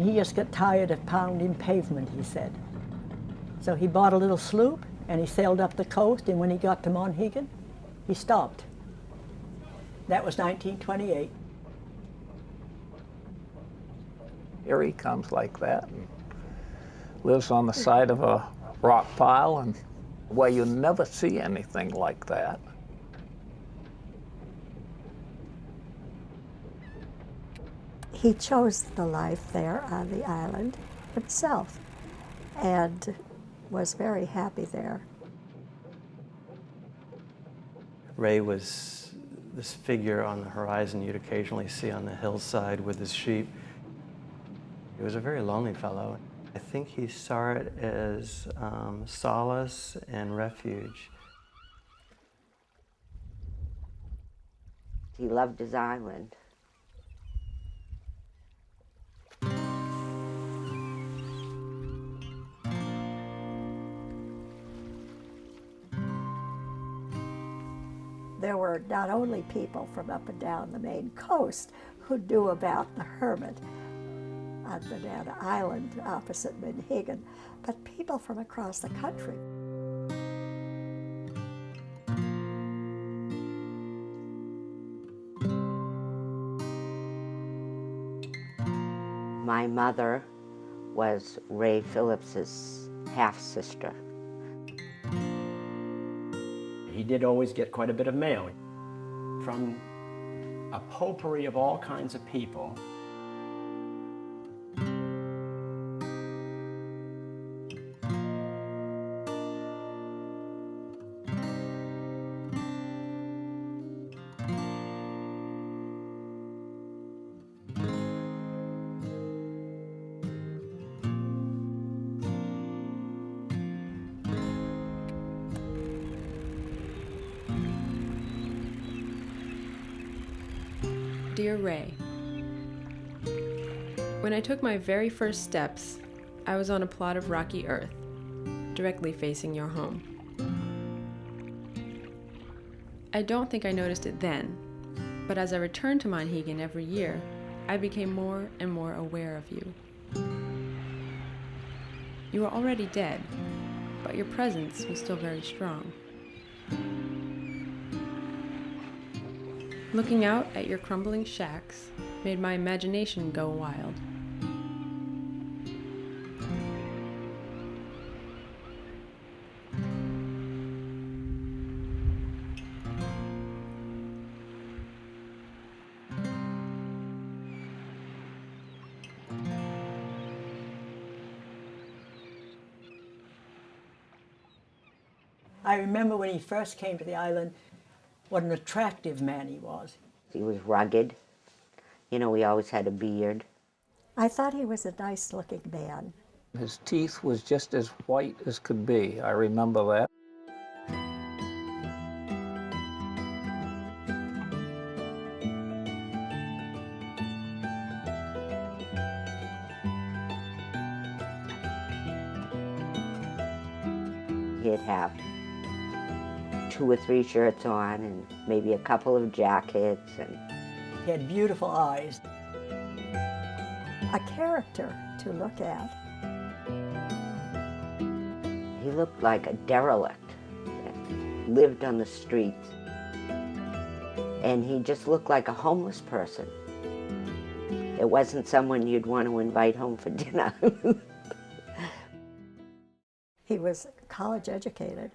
He just got tired of pounding pavement, he said. So he bought a little sloop and he sailed up the coast, and when he got to Monhegan, he stopped. That was 1928. Here he comes like that and lives on the side of a rock pile, and well, you never see anything like that. He chose the life there on the island himself and was very happy there. Ray was this figure on the horizon you'd occasionally see on the hillside with his sheep. He was a very lonely fellow. I think he saw it as solace and refuge. He loved his island. There were not only people from up and down the Maine coast who knew about the Hermit on Manana Island opposite Monhegan, but people from across the country. My mother was Ray Phillips's half-sister. He did always get quite a bit of mail from a potpourri of all kinds of people. Dear Ray, when I took my very first steps, I was on a plot of rocky earth, directly facing your home. I don't think I noticed it then, but as I returned to Monhegan every year, I became more and more aware of you. You were already dead, but your presence was still very strong. Looking out at your crumbling shacks made my imagination go wild. I remember when he first came to the island, what an attractive man he was. He was rugged. You know, he always had a beard. I thought he was a nice-looking man. His teeth was just as white as could be. I remember that. He'd have 2 or 3 shirts on and maybe a couple of jackets. And He had beautiful eyes. A character to look at. looked like a derelict that lived on the streets. And he just looked like a homeless person. It wasn't someone you'd want to invite home for dinner. He was college educated.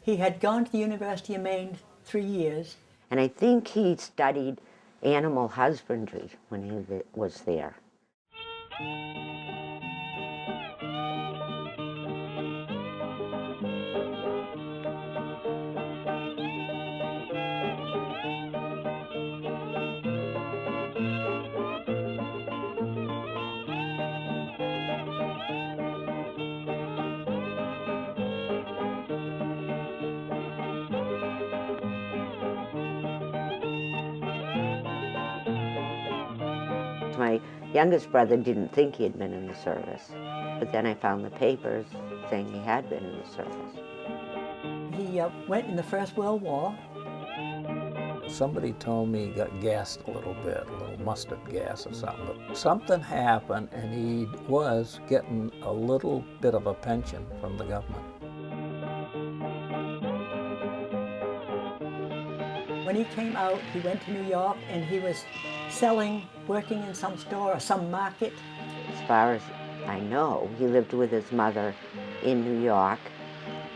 He had gone to the University of Maine 3 years. And I think he studied animal husbandry when he was there. My youngest brother didn't think he had been in the service, but then I found the papers saying he had been in the service. He went in the First World War. Somebody told me he got gassed a little bit, a little mustard gas or something. But something happened and he was getting a little bit of a pension from the government. When he came out, he went to New York and he was selling, working in some store or some market. As far as I know, he lived with his mother in New York,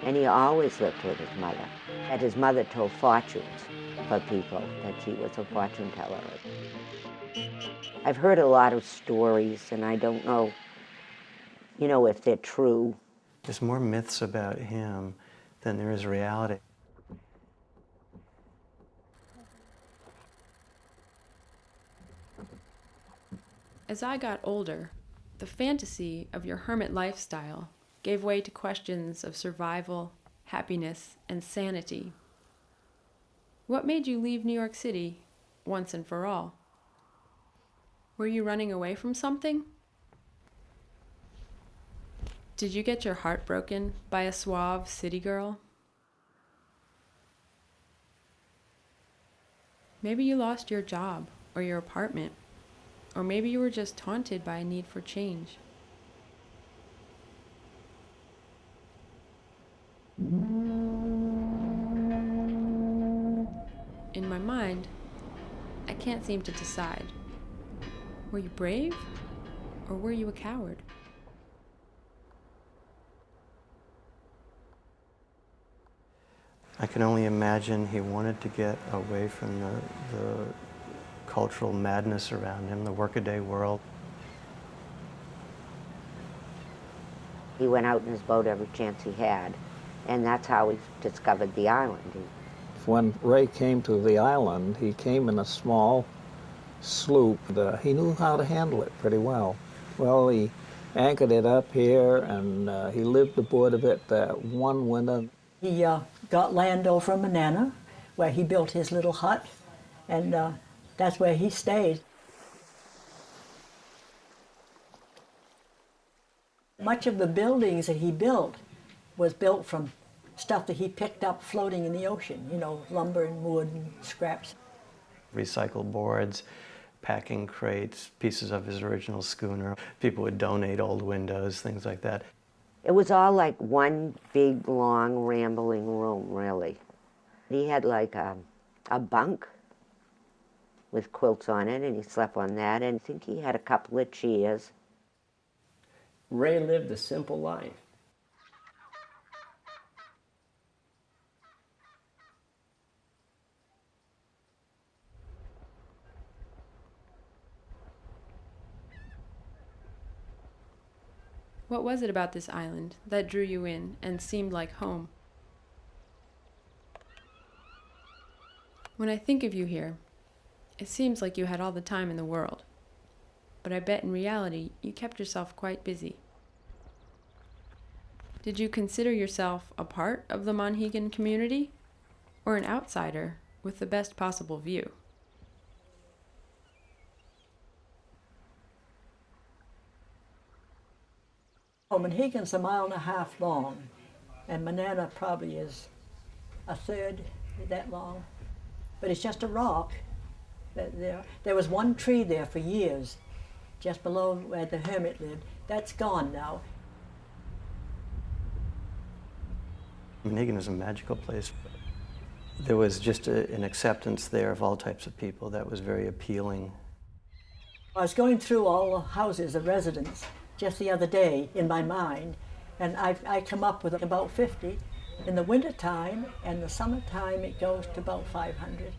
and he always lived with his mother. And his mother told fortunes for people, that she was a fortune teller. I've heard a lot of stories, and I don't know, if they're true. There's more myths about him than there is reality. As I got older, the fantasy of your hermit lifestyle gave way to questions of survival, happiness, and sanity. What made you leave New York City once and for all? Were you running away from something? Did you get your heart broken by a suave city girl? Maybe you lost your job or your apartment. Or maybe you were just haunted by a need for change. In my mind, I can't seem to decide. Were you brave, or were you a coward? I can only imagine he wanted to get away from the cultural madness around him, the workaday world. He went out in his boat every chance he had, and that's how he discovered the island. When Ray came to the island, he came in a small sloop. He knew how to handle it pretty well. Well, he anchored it up here, and he lived aboard of it one winter. He got land over in Manana, where he built his little hut, and that's where he stayed. Much of the buildings that he built was built from stuff that he picked up floating in the ocean, lumber and wood and scraps. Recycled boards, packing crates, pieces of his original schooner. People would donate old windows, things like that. It was all like one big, long, rambling room, really. He had like a bunk with quilts on it, and he slept on that, and I think he had a couple of chairs. Ray lived a simple life. What was it about this island that drew you in and seemed like home? When I think of you here, it seems like you had all the time in the world. But I bet in reality you kept yourself quite busy. Did you consider yourself a part of the Monhegan community, or an outsider with the best possible view? Oh, Monhegan's a mile and a half long, and Manana probably is a third that long. But it's just a rock. There was one tree there for years, just below where the Hermit lived. That's gone now. Manhegan is a magical place. There was just an acceptance there of all types of people that was very appealing. I was going through all the houses of residents just the other day in my mind, and I come up with about 50. In the wintertime and the summertime, it goes to about 500.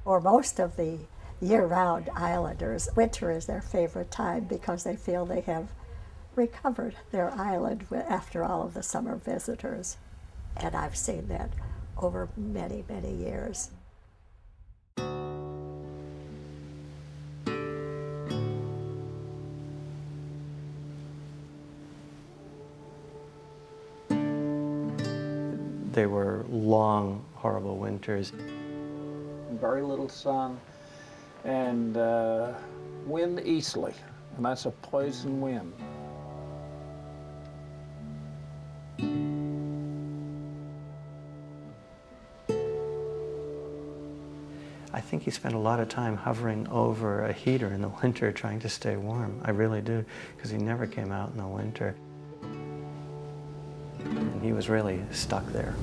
For most of the year-round islanders, winter is their favorite time because they feel they have recovered their island after all of the summer visitors. And I've seen that over many, many years. They were long, horrible winters. Very little sun, and wind easterly, and that's a poison wind. I think he spent a lot of time hovering over a heater in the winter trying to stay warm. I really do, because he never came out in the winter. And he was really stuck there.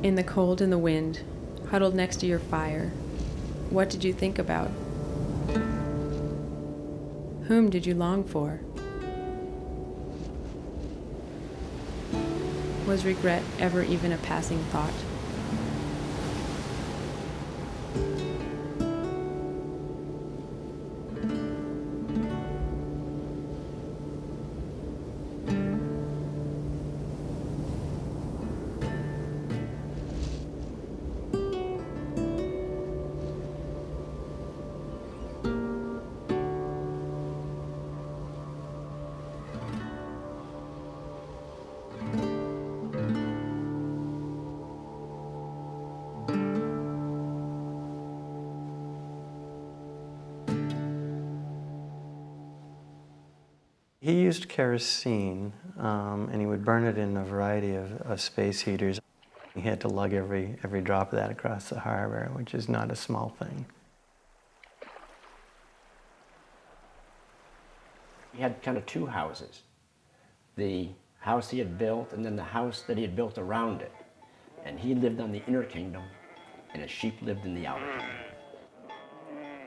In the cold and the wind, huddled next to your fire, what did you think about? Whom did you long for? Was regret ever even a passing thought? He used kerosene, and he would burn it in a variety of space heaters. He had to lug every drop of that across the harbor, which is not a small thing. He had kind of two houses. The house he had built and then the house that he had built around it. And he lived on the inner kingdom and his sheep lived in the outer kingdom.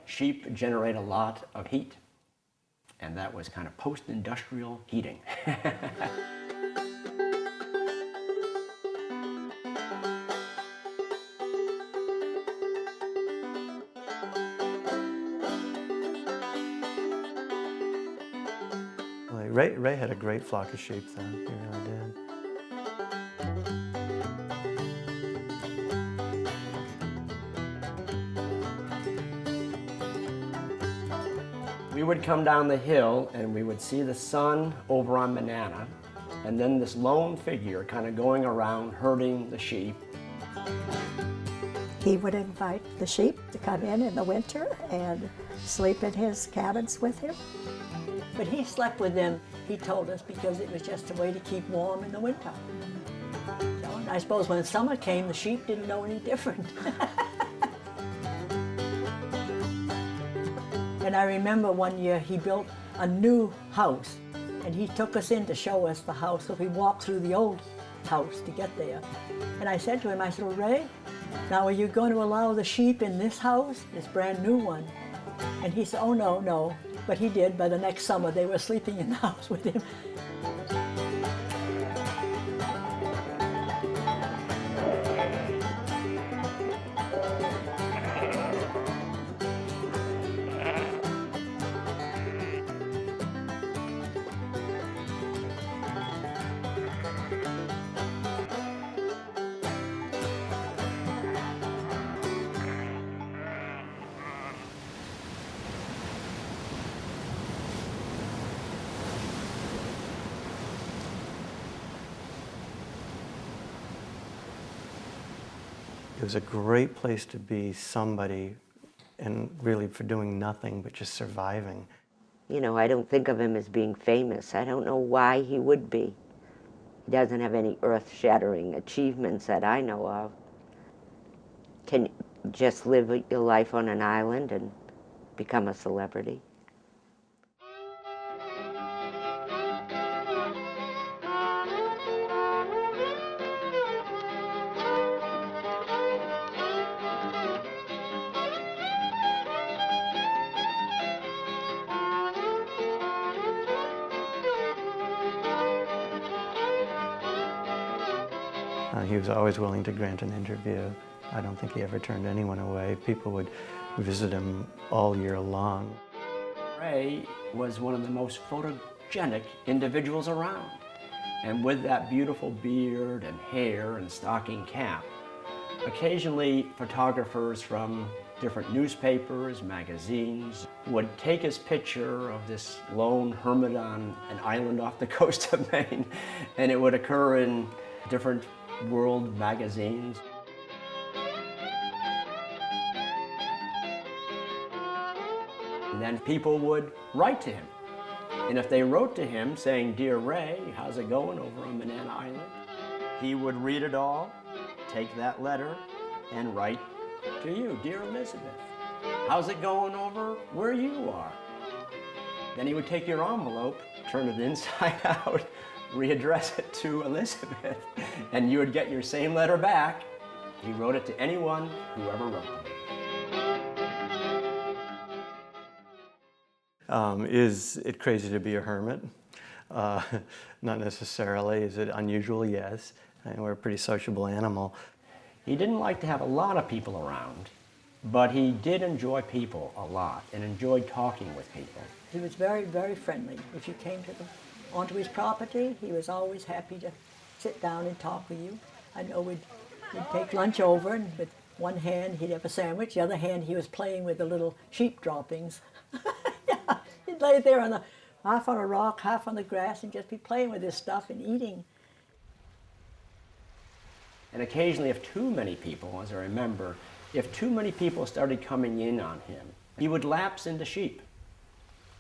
Sheep generate a lot of heat, and that was kind of post-industrial heating. Ray had a great flock of sheep then, he really did. We would come down the hill and we would see the sun over on Manana, and then this lone figure kind of going around herding the sheep. He would invite the sheep to come in the winter and sleep in his cabins with him. But he slept with them, he told us, because it was just a way to keep warm in the winter. So, and I suppose when summer came, the sheep didn't know any different. And I remember one year he built a new house, and he took us in to show us the house, so we walked through the old house to get there. And I said to him, I said, well, Ray, now are you going to allow the sheep in this house, this brand new one? And he said, oh, no, no. But he did. By the next summer, they were sleeping in the house with him. It was a great place to be somebody, and really for doing nothing but just surviving. You know, I don't think of him as being famous. I don't know why he would be. He doesn't have any earth-shattering achievements that I know of. just live your life on an island and become a celebrity. He was always willing to grant an interview. I don't think he ever turned anyone away. People would visit him all year long. Ray was one of the most photogenic individuals around. And with that beautiful beard and hair and stocking cap, occasionally photographers from different newspapers, magazines, would take his picture of this lone hermit on an island off the coast of Maine, and it would occur in different world magazines. And then people would write to him. And if they wrote to him saying, "Dear Ray, how's it going over on Manana Island?" he would read it all, take that letter, and write to you, "Dear Elizabeth, how's it going over where you are?" Then he would take your envelope, turn it inside out, readdress it to Elizabeth, and you would get your same letter back. He wrote it to anyone who ever wrote to him. Is it crazy to be a hermit? Not necessarily. Is it unusual? Yes. And we're a pretty sociable animal. He didn't like to have a lot of people around, but he did enjoy people a lot and enjoyed talking with people. He was very, very friendly. If you came onto his property, he was always happy to sit down and talk with you. I know we'd take lunch over, and with one hand he'd have a sandwich, the other hand he was playing with the little sheep droppings. Yeah, he'd lay there half on a rock, half on the grass, and just be playing with this stuff and eating. And occasionally, if too many people, as I remember, if too many people started coming in on him, he would lapse into sheep.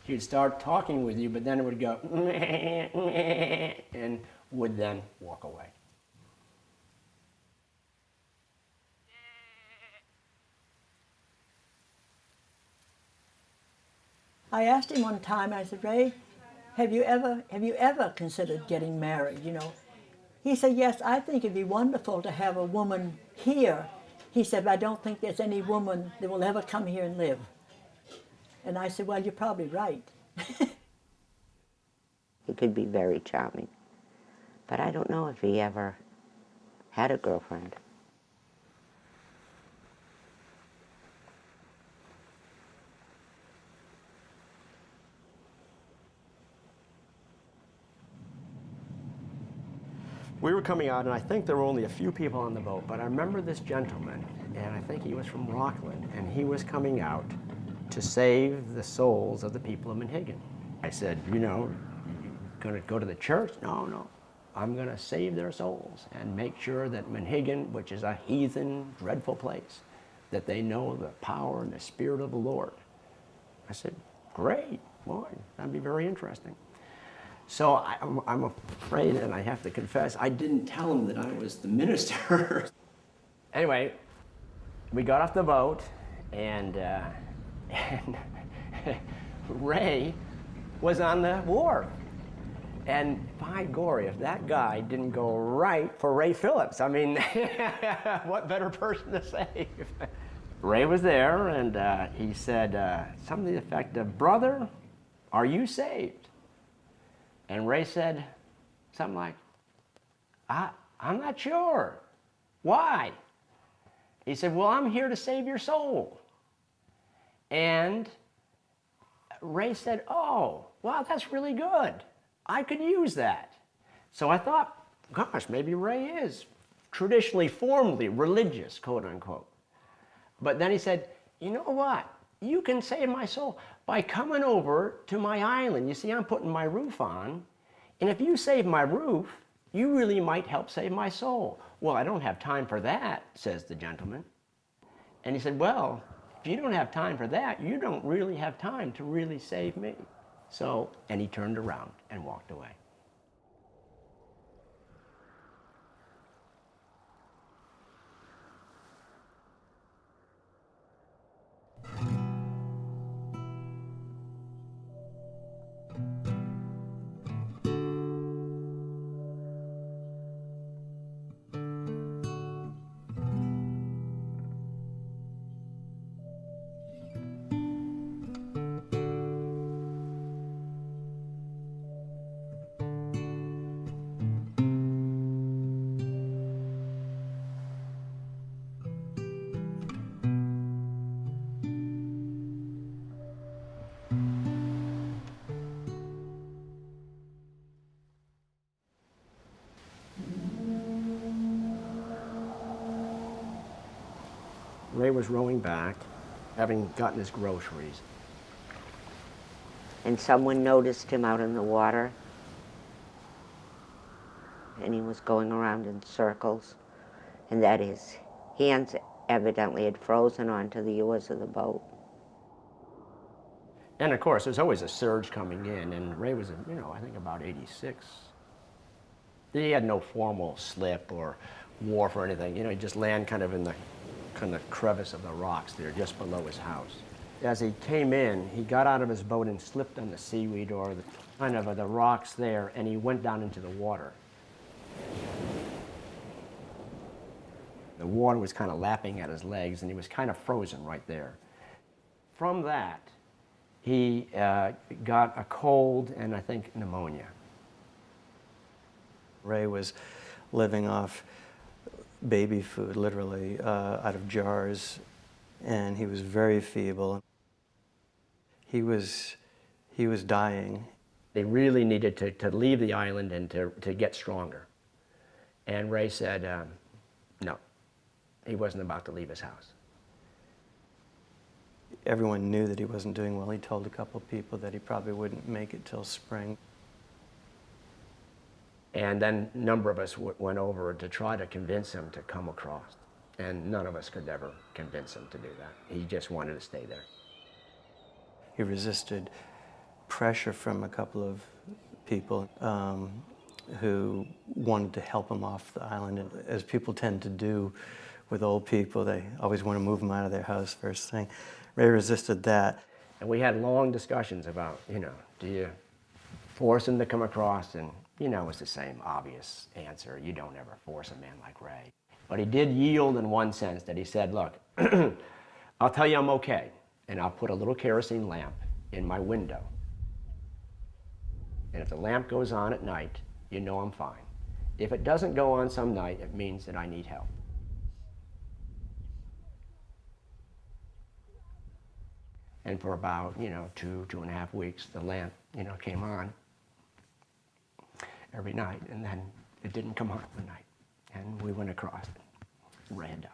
He'd start talking with you, but then it would go, and would then walk away. I asked him one time, I said, "Ray, have you ever considered getting married, you know?" He said, "Yes, I think it'd be wonderful to have a woman here." He said, "But I don't think there's any woman that will ever come here and live." And I said, "Well, you're probably right." He could be very charming, but I don't know if he ever had a girlfriend. We were coming out, and I think there were only a few people on the boat, but I remember this gentleman, and I think he was from Rockland, and he was coming out to save the souls of the people of Manhegan. I said, "You know, you going to go to the church?" No. I'm going to save their souls and make sure that Manhegan, which is a heathen, dreadful place, that they know the power and the Spirit of the Lord. I said, "Great, boy, that'd be very interesting." So I'm afraid, and I have to confess, I didn't tell him that I was the minister. Anyway, we got off the boat, and Ray was on the wharf. And by gory, if that guy didn't go right for Ray Phillips, I mean, what better person to save? Ray was there, and he said something to the effect of, "Brother, are you saved?" And Ray said something like, I'm not sure. Why? He said, "Well, I'm here to save your soul." And Ray said, "Oh, wow, that's really good. I could use that." So I thought, gosh, maybe Ray is traditionally, formally religious, quote unquote. But then he said, "You know what? You can save my soul by coming over to my island. You see, I'm putting my roof on, and if you save my roof, you really might help save my soul." "Well, I don't have time for that," says the gentleman. And he said, "Well, if you don't have time for that, you don't really have time to really save me." So, and he turned around and walked away. was rowing back, having gotten his groceries. And someone noticed him out in the water, and he was going around in circles, and that his hands evidently had frozen onto the oars of the boat. And of course, there's always a surge coming in, and Ray was, I think about 86. He had no formal slip or wharf or anything. He just land kind of in the crevice of the rocks there, just below his house. As he came in, he got out of his boat and slipped on the seaweed or the rocks there, and he went down into the water. The water was kind of lapping at his legs, and he was kind of frozen right there. From that, he got a cold and I think pneumonia. Ray was living off baby food, literally, out of jars, and he was very feeble. He was dying. They really needed to leave the island and to get stronger. And Ray said, no, he wasn't about to leave his house. Everyone knew that he wasn't doing well. He told a couple of people that he probably wouldn't make it till spring. And then a number of us went over to try to convince him to come across. And none of us could ever convince him to do that. He just wanted to stay there. He resisted pressure from a couple of people who wanted to help him off the island. And as people tend to do with old people, they always want to move them out of their house first thing. Ray resisted that. And we had long discussions about, do you force him to come across? And, it's the same obvious answer. You don't ever force a man like Ray. But he did yield in one sense that he said, look, I'll tell you I'm okay, and I'll put a little kerosene lamp in my window. And if the lamp goes on at night, I'm fine. If it doesn't go on some night, it means that I need help. And for about, 2.5 weeks, the lamp, came on every night, and then it didn't come on one night. And we went across it. Ray had died.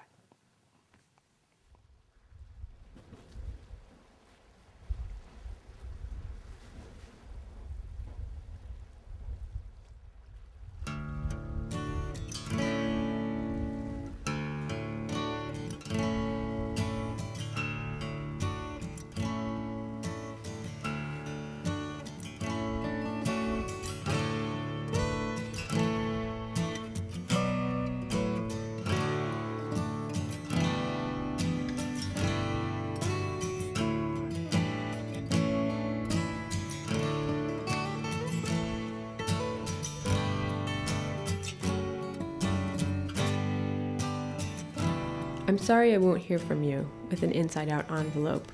I'm sorry I won't hear from you with an inside-out envelope,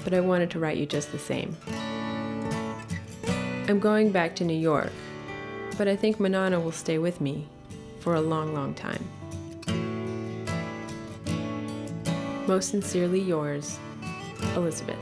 but I wanted to write you just the same. I'm going back to New York, but I think Manana will stay with me for a long, long time. Most sincerely yours, Elizabeth.